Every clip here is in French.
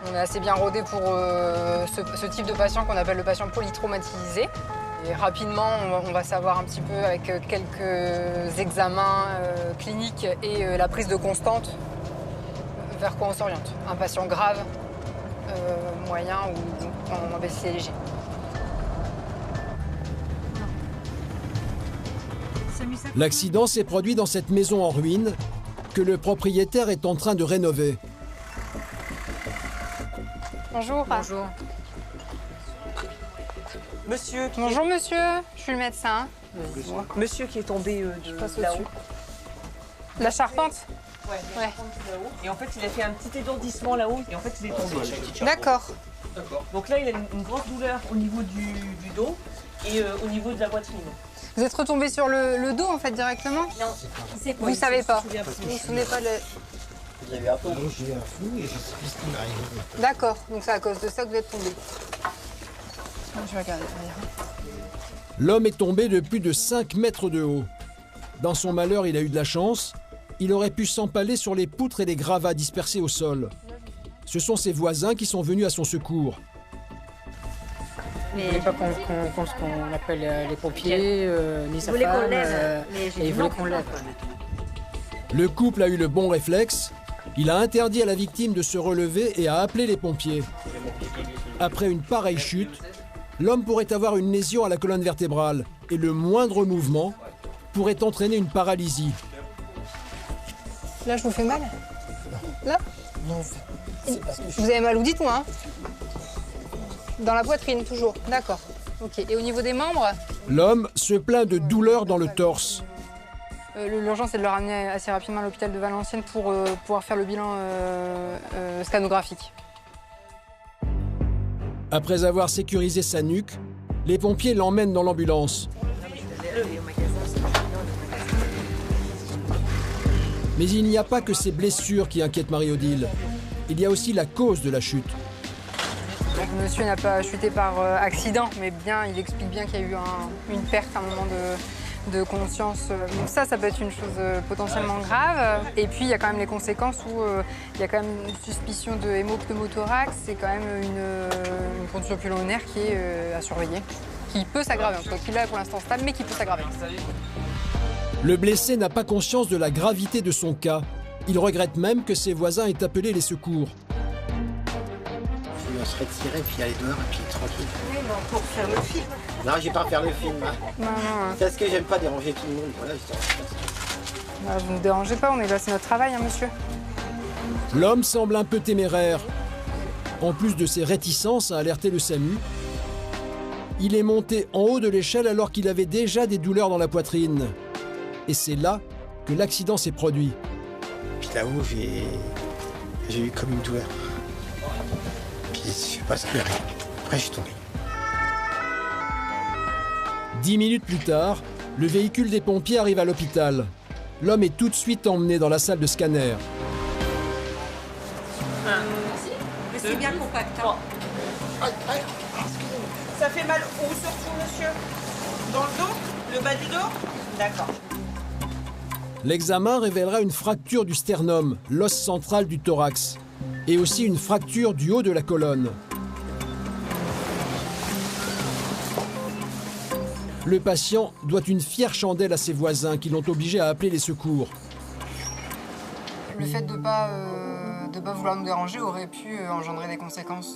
On est assez bien rodé pour ce type de patient qu'on appelle le patient polytraumatisé. Et rapidement, on va savoir un petit peu avec quelques examens cliniques et la prise de constante vers quoi on s'oriente. Un patient grave, moyen ou en AVC léger. L'accident s'est produit dans cette maison en ruine que le propriétaire est en train de rénover. Bonjour. Bonjour. Monsieur. Bonjour monsieur, je suis le médecin. Monsieur qui est tombé de là-haut. La charpente? Ouais. Là-haut. Et en fait, il a fait un petit étourdissement là-haut et en fait, il est tombé. D'accord. Donc là, il a une grosse douleur au niveau du dos et au niveau de la poitrine. Vous êtes retombé sur le dos en fait directement? Non, vous ne savez pas. Vous vous souvenez pas de... J'ai eu un flou et je sais plus ce qui m'est arrivé. D'accord, donc c'est à cause de ça que vous êtes tombé. Je vais regarder. L'homme est tombé de plus de 5 mètres de haut. Dans son malheur, il a eu de la chance. Il aurait pu s'empaler sur les poutres et les gravats dispersés au sol. Ce sont ses voisins qui sont venus à son secours. Il ne voulait pas qu'on appelle les pompiers, ni sa femme, et il voulait qu'on l'aide. Le couple a eu le bon réflexe. Il a interdit à la victime de se relever et a appelé les pompiers. Après une pareille chute, l'homme pourrait avoir une lésion à la colonne vertébrale et le moindre mouvement pourrait entraîner une paralysie. Là, je vous fais mal? Là? Non, c'est parce que Vous avez mal où? Dites-moi. Hein. Dans la poitrine, toujours. D'accord. Ok. Et au niveau des membres? L'homme se plaint de douleurs dans le torse. L'urgence est de le ramener assez rapidement à l'hôpital de Valenciennes pour pouvoir faire le bilan scanographique. Après avoir sécurisé sa nuque, les pompiers l'emmènent dans l'ambulance. Mais il n'y a pas que ces blessures qui inquiètent Marie-Odile. Il y a aussi la cause de la chute. Donc, monsieur n'a pas chuté par accident, mais bien, il explique bien qu'il y a eu une perte à un moment de conscience. Donc ça peut être une chose potentiellement grave. Et puis, il y a quand même les conséquences où il y a quand même une suspicion de hémopneumothorax. C'est quand même une contusion pulmonaire qui est à surveiller, qui peut s'aggraver. En tout cas, qui là, pour l'instant, stable, mais qui peut s'aggraver. Le blessé n'a pas conscience de la gravité de son cas. Il regrette même que ses voisins aient appelé les secours. on se retirer puis aller dehors et puis tranquille. Oui, non, pour faire le film. Non, j'ai pas faire le film. Hein. Non. C'est parce que j'aime pas déranger tout le monde. Voilà, Vous ne nous dérangez pas, on est là, c'est notre travail, hein, monsieur. L'homme semble un peu téméraire. En plus de ses réticences à alerter le SAMU, il est monté en haut de l'échelle alors qu'il avait déjà des douleurs dans la poitrine. Et c'est là que l'accident s'est produit. Puis là-haut, j'ai eu comme une douleur. Puis je sais pas ce qui m'arrive. Après, je suis tombé. 10 minutes plus tard, le véhicule des pompiers arrive à l'hôpital. L'homme est tout de suite emmené dans la salle de scanner. Mais c'est bien compact. Hein. Ça fait mal où surtout, monsieur? Dans le dos? Le bas du dos? D'accord. L'examen révélera une fracture du sternum, l'os central du thorax, et aussi une fracture du haut de la colonne. Le patient doit une fière chandelle à ses voisins qui l'ont obligé à appeler les secours. Le fait de ne pas vouloir nous déranger aurait pu engendrer des conséquences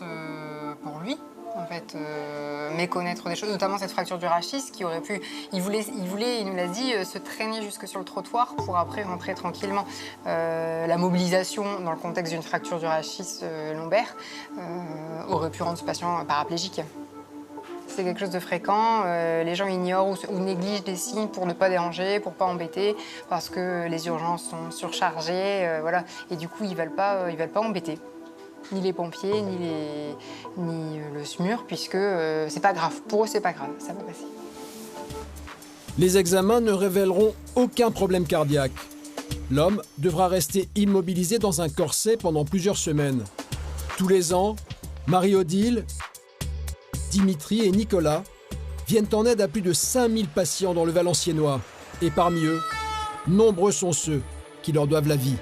pour lui. En fait, méconnaître des choses, notamment cette fracture du rachis qui aurait pu, il voulait, il nous l'a dit, se traîner jusque sur le trottoir pour après rentrer tranquillement. La mobilisation dans le contexte d'une fracture du rachis lombaire aurait pu rendre ce patient paraplégique. C'est quelque chose de fréquent, les gens ignorent ou négligent des signes pour ne pas déranger, pour ne pas embêter, parce que les urgences sont surchargées, voilà. Et du coup, ils veulent pas embêter. Ni les pompiers, ni le SMUR, puisque c'est pas grave. Pour eux, c'est pas grave, ça va passer. Les examens ne révéleront aucun problème cardiaque. L'homme devra rester immobilisé dans un corset pendant plusieurs semaines. Tous les ans, Marie-Odile, Dimitri et Nicolas viennent en aide à plus de 5000 patients dans le Valenciennois. Et parmi eux, nombreux sont ceux qui leur doivent la vie.